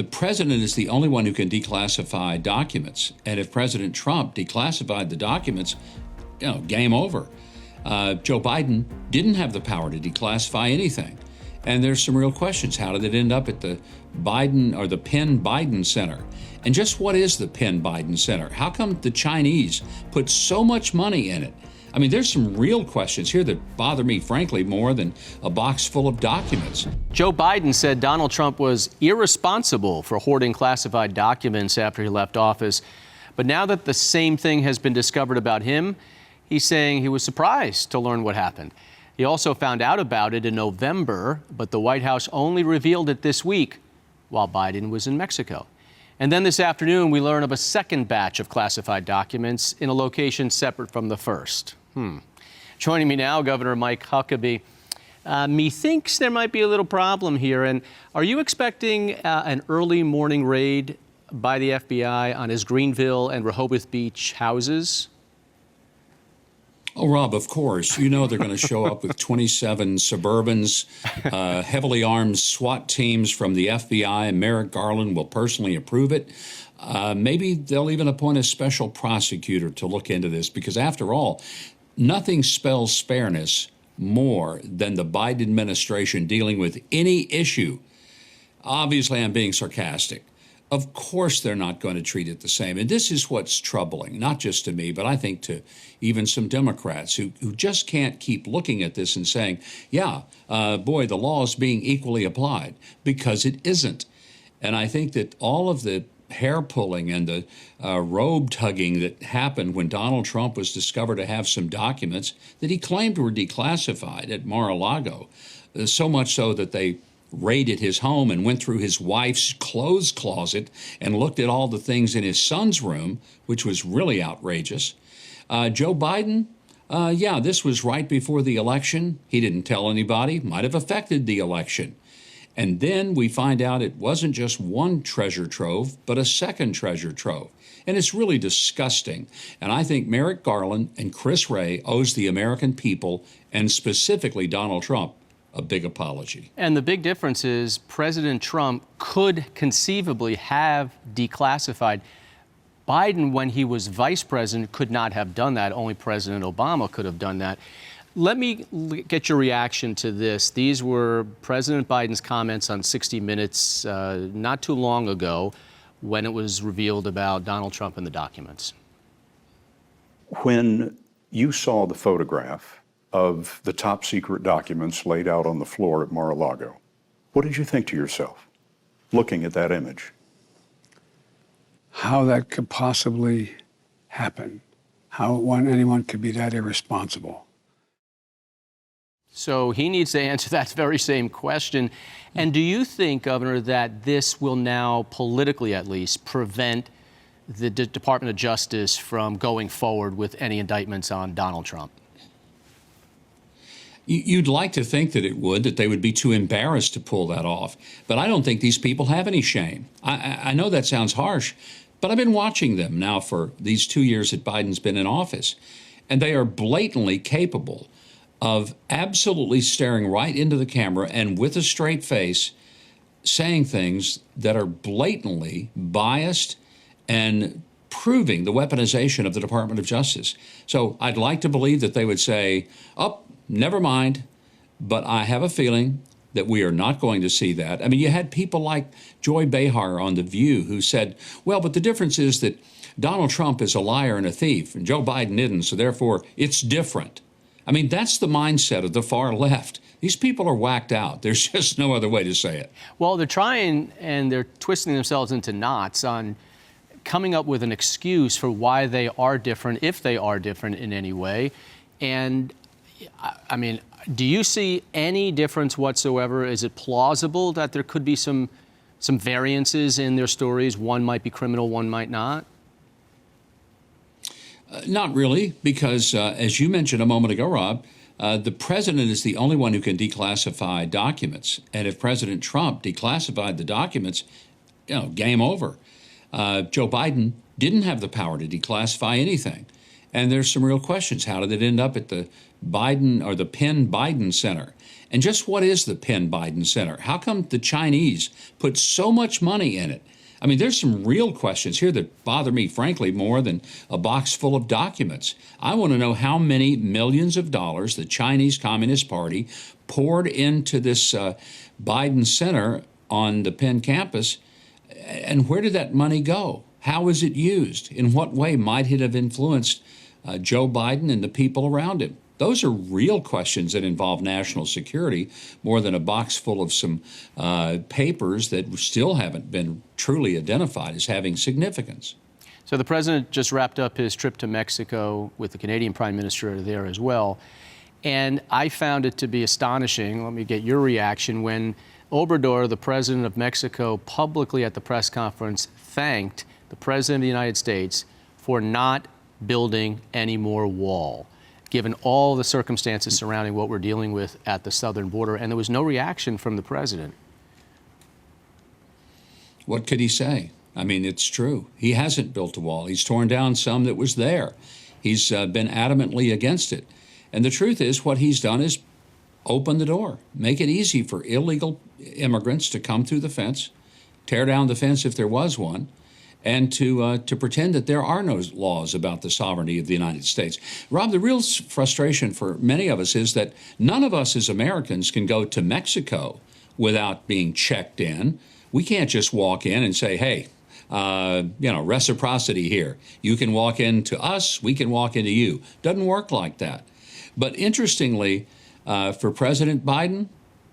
The president is the only one who can declassify documents. And if President Trump declassified the documents, game over. Joe Biden didn't have the power to declassify anything. And there's some real questions. How did it end up at the Penn Biden Center? And just what is the Penn Biden Center? How come the Chinese put so much money in it? I mean, there's some real questions here that bother me, frankly, more than a box full of documents. Joe Biden said Donald Trump was irresponsible for hoarding classified documents after he left office. But now that the same thing has been discovered about him, he's saying he was surprised to learn what happened. He also found out about it in November, but the White House only revealed it this week while Biden was in Mexico. And then this afternoon, we learn of a second batch of classified documents in a location separate from the first. Joining me now, Governor Mike Huckabee. Methinks there might be a little problem here. And are you expecting an early morning raid by the FBI on his Greenville and Rehoboth Beach houses? Oh, Rob, of course. You know they're going to show up with 27 Suburbans, heavily armed SWAT teams from the FBI, and Merrick Garland will personally approve it. Maybe they'll even appoint a special prosecutor to look into this, because after all, nothing spells fairness more than the Biden administration dealing with any issue. Obviously, I'm being sarcastic. Of course they're not going to treat it the same. And this is what's troubling, not just to me, but I think to even some Democrats who just can't keep looking at this and saying, boy, the law is being equally applied, because it isn't. And I think that all of the hair pulling and the robe tugging that happened when Donald Trump was discovered to have some documents that he claimed were declassified at Mar-a-Lago, so much so that they raided his home and went through his wife's clothes closet and looked at all the things in his son's room, which was really outrageous. Joe Biden, this was right before the election. He didn't tell anybody, might have affected the election. And then we find out it wasn't just one treasure trove, but a second treasure trove. And it's really disgusting. And I think Merrick Garland and Chris Wray owes the American people, and specifically Donald Trump, a big apology. And the big difference is President Trump could conceivably have declassified. Biden, when he was vice president, could not have done that. Only President Obama could have done that. Let me get your reaction to this. These were President Biden's comments on 60 Minutes not too long ago when it was revealed about Donald Trump and the documents. When you saw the photograph of the top secret documents laid out on the floor at Mar-a-Lago, what did you think to yourself, looking at that image? How that could possibly happen, how anyone could be that irresponsible. So he needs to answer that very same question. And do you think, Governor, that this will now, politically at least, prevent the Department of Justice from going forward with any indictments on Donald Trump? You'd like to think that it would, that they would be too embarrassed to pull that off. But I don't think these people have any shame. I know that sounds harsh, but I've been watching them now for these 2 years that Biden's been in office, and they are blatantly capable of absolutely staring right into the camera and with a straight face saying things that are blatantly biased and proving the weaponization of the Department of Justice. So I'd like to believe that they would say, never mind, but I have a feeling that we are not going to see that. I mean, you had people like Joy Behar on The View who said, well, but the difference is that Donald Trump is a liar and a thief, and Joe Biden isn't, so therefore it's different. I mean, that's the mindset of the far left. These people are whacked out. There's just no other way to say it. Well, they're trying, and they're twisting themselves into knots on coming up with an excuse for why they are different, if they are different in any way. And I mean, do you see any difference whatsoever? Is it plausible that there could be some variances in their stories? One might be criminal, one might not? Not really, because as you mentioned a moment ago, Rob, the president is the only one who can declassify documents. And if President Trump declassified the documents, game over. Joe Biden didn't have the power to declassify anything. And there's some real questions. How did it end up at the Biden or the Penn Biden Center? And just what is the Penn Biden Center? How come the Chinese put so much money in it? I mean, there's some real questions here that bother me, frankly, more than a box full of documents. I want to know how many millions of dollars the Chinese Communist Party poured into this Biden Center on the Penn campus, and where did that money go? How was it used? In what way might it have influenced Joe Biden and the people around him? Those are real questions that involve national security more than a box full of some papers that still haven't been truly identified as having significance. So the president just wrapped up his trip to Mexico with the Canadian Prime Minister there as well. And I found it to be astonishing. Let me get your reaction when Obrador, the president of Mexico, publicly at the press conference thanked the president of the United States for not building any more wall, given all the circumstances surrounding what we're dealing with at the southern border. And there was no reaction from the president. What could he say? I mean, it's true. He hasn't built a wall. He's torn down some that was there. He's been adamantly against it. And the truth is, what he's done is open the door, make it easy for illegal immigrants to come through the fence, tear down the fence if there was one, and to pretend that there are no laws about the sovereignty of the United States. Rob, the real frustration for many of us is that none of us as Americans can go to Mexico without being checked in. We can't just walk in and say, hey, reciprocity here. You can walk into us, we can walk into you. Doesn't work like that. But interestingly, for President Biden,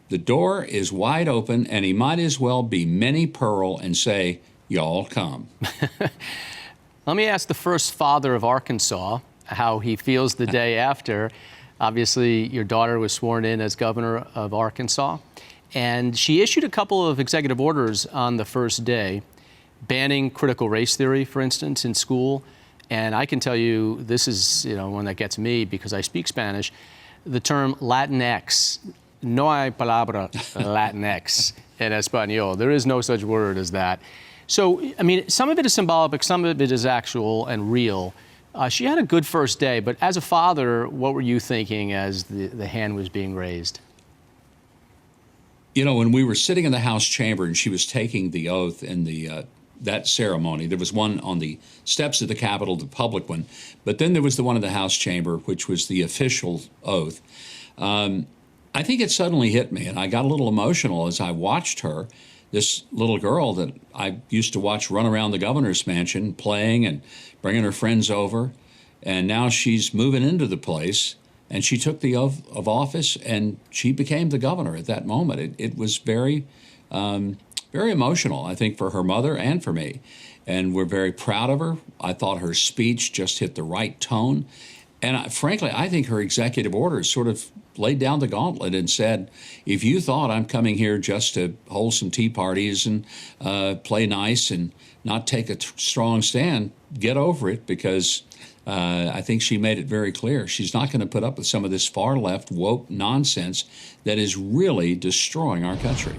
the door is wide open, and he might as well be Minnie Pearl and say, y'all come. Let me ask the first father of Arkansas how he feels the day after. Obviously, your daughter was sworn in as governor of Arkansas, and she issued a couple of executive orders on the first day, banning critical race theory, for instance, in school. And I can tell you, this is one that gets me because I speak Spanish. The term Latinx, no hay palabra Latinx in Espanol. There is no such word as that. So, I mean, some of it is symbolic, some of it is actual and real. She had a good first day, but as a father, what were you thinking as the hand was being raised? You know, when we were sitting in the House chamber and she was taking the oath in that ceremony, there was one on the steps of the Capitol, the public one, but then there was the one in the House chamber, which was the official oath. I think it suddenly hit me, and I got a little emotional as I watched her, this little girl that I used to watch run around the governor's mansion playing and bringing her friends over, and now she's moving into the place, and she took the oath of office, and she became the governor at that moment. It was very emotional, I think, for her mother and for me. And we're very proud of her. I thought her speech just hit the right tone. And frankly, I think her executive orders sort of laid down the gauntlet and said, if you thought I'm coming here just to hold some tea parties and play nice and not take a strong stand, get over it, because I think she made it very clear she's not going to put up with some of this far left woke nonsense that is really destroying our country.